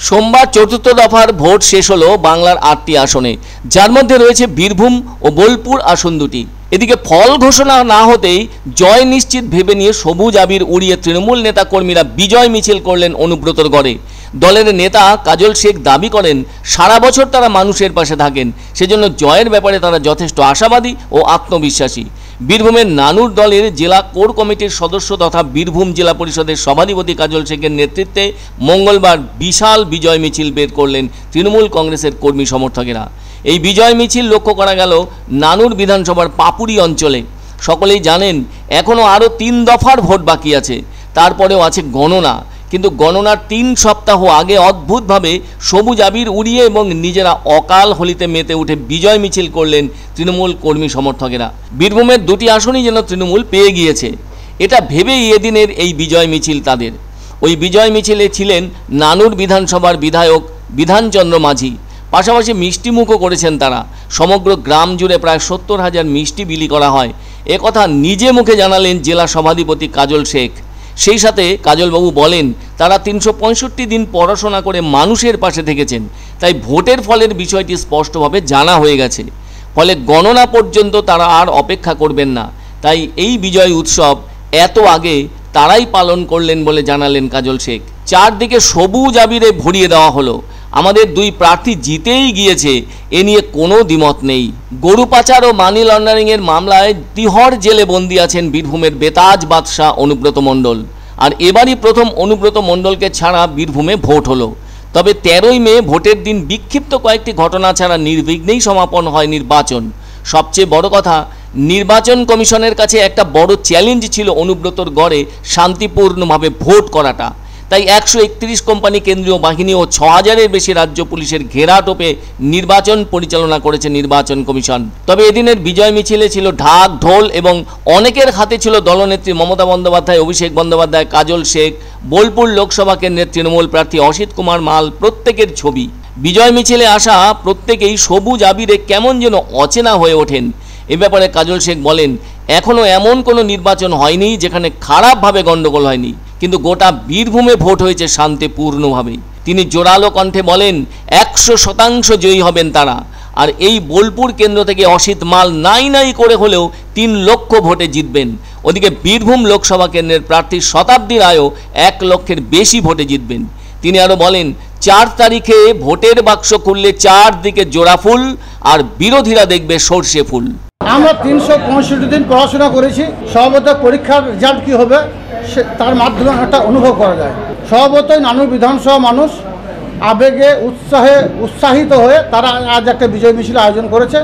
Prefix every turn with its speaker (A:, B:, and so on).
A: সোমবার চতুর্থ দফার ভোট শেষ হলো বাংলার 8টি আসনে, যার মধ্যে রয়েছে বীরভূম ও বোলপুর আসন দুটি। এদিকে ফল ঘোষণা না হতেই জয় নিশ্চিত ভেবে নিয়ে সবুজ আবির উড়িয়ে তৃণমূল নেতা কর্মীরা বিজয় মিছিল করলেন অনুব্রতর গড়ে। দলের নেতা কাজল শেখ দাবি করেন সারা বছর তারা মানুষের পাশে থাকেন, সেজন্য জয়ের ব্যাপারে তারা যথেষ্ট আশাবাদী ও আত্মবিশ্বাসী। বীরভূমের নানুর দলের জেলা কোর কমিটির সদস্য তথা বীরভূম জেলা পরিষদের সভাধিপতি কাজল শেখের নেতৃত্বে মঙ্গলবার বিশাল বিজয় মিছিল বের করলেন তৃণমূল কংগ্রেসের কর্মী সমর্থকেরা। এই বিজয় মিছিল লক্ষ্য করা গেল নানুর বিধানসভার পাপুরি অঞ্চলে। সকলেই জানেন এখনও আরও 3 দফার ভোট বাকি আছে, তারপরেও আছে গণনা। কিন্তু গণনার 3 সপ্তাহ আগে অদ্ভুতভাবে সবুজ আবির উড়িয়ে এবং নিজেরা অকাল হোলিতে মেতে উঠে বিজয় মিছিল করলেন তৃণমূল কর্মী সমর্থকেরা। বীরভূমের 2টি আসনই যেন তৃণমূল পেয়ে গিয়েছে, এটা ভেবেই এদিনের এই বিজয় মিছিল তাদের। ওই বিজয় মিছিলে ছিলেন নানুর বিধানসভার বিধায়ক বিধানচন্দ্র মাঝি, পাশাপাশি মিষ্টিমুখও করেছেন তারা। সমগ্র গ্রাম জুড়ে প্রায় 70,000 মিষ্টি বিলি করা হয়, একথা নিজে মুখে জানালেন জেলা সভাধিপতি কাজল শেখ। সেই সাথে কাজলবাবু বলেন তারা 365 দিন পড়াশোনা করে মানুষের পাশে থেকেছেন, তাই ভোটের ফলের বিষয়টি স্পষ্টভাবে জানা হয়ে গেছে। ফলে গণনা পর্যন্ত তারা আর অপেক্ষা করবেন না, তাই এই বিজয় উৎসব এত আগে তারাই পালন করলেন বলে জানালেন কাজল শেখ। চারদিকে সবুজ আবিরে ভরিয়ে দেওয়া হলো। আমাদের 2 প্রার্থী জিতেই গিয়েছে, এ নিয়ে কোনো দ্বিমত নেই। গরু পাচার ও মানি লন্ডারিংয়ের মামলায় তিহর জেলে বন্দী আছেন বীরভূমের বেতাজ বাদশাহ অনুব্রত মণ্ডল। আর এবারই প্রথম অনুব্রত মণ্ডলকে ছাড়া বীরভূমে ভোট হলো। তবে 13ই মে ভোটের দিন বিক্ষিপ্ত কয়েকটি ঘটনা ছাড়া নির্বিঘ্নেই সমাপন হয় নির্বাচন। সবচেয়ে বড় কথা, নির্বাচন কমিশনের কাছে একটা বড় চ্যালেঞ্জ ছিল অনুব্রতর গড়ে শান্তিপূর্ণভাবে ভোট করাটা। তাই 131 কোম্পানি কেন্দ্রীয় বাহিনী ও 6000-এর বেশি রাজ্য পুলিশের ঘেরাটোপে নির্বাচন পরিচালনা করেছে নির্বাচন কমিশন। তবে এদিনের বিজয় মিছিলে ছিল ঢাক ঢোল এবং অনেকের হাতে ছিল দলনেত্রী মমতা বন্দ্যোপাধ্যায়, অভিষেক বন্দ্যোপাধ্যায়, কাজল শেখ, বোলপুর লোকসভা কেন্দ্রের তৃণমূল প্রার্থী অসিত কুমার মাল প্রত্যেকের ছবি। বিজয় মিছিলে আসা প্রত্যেকেই সবুজ আবিরে কেমন যেন অচেনা হয়ে ওঠেন। এ ব্যাপারে কাজল শেখ বলেন এখনও এমন কোনো নির্বাচন হয়নি যেখানে খারাপভাবে গণ্ডগোল হয়নি, কিন্তু গোটা বীরভূমে ভোট হয়েছে শান্তিপূর্ণভাবে। তিনি জোরালো কণ্ঠে বলেন 100% জয়ী হবেন তারা। আর এই বোলপুর কেন্দ্র থেকে অসিত মাল নাই করে হলেও 3 লক্ষ ভোটে জিতবেন। ওদিকে বীরভূম লোকসভা কেন্দ্রের প্রার্থী শতাব্দী রায়ও 1 লক্ষের বেশি ভোটে জিতবেন। তিনি আরও বলেন 4 তারিখে ভোটের বাক্স খুললে 4 দিকে জোড়া ফুল আর বিরোধীরা দেখবে সর্ষে ফুল।
B: আমরা 365 দিন পড়াশোনা করেছি, স্বভাবত পরীক্ষার রেজাল্ট কী হবে তার মাধ্যমে একটা অনুভব করা যায়। স্বভাবতই নানুর বিধানসভা মানুষ আবেগে উৎসাহিত হয়ে তারা আজ একটা বিজয় মিছিল আয়োজন করেছে।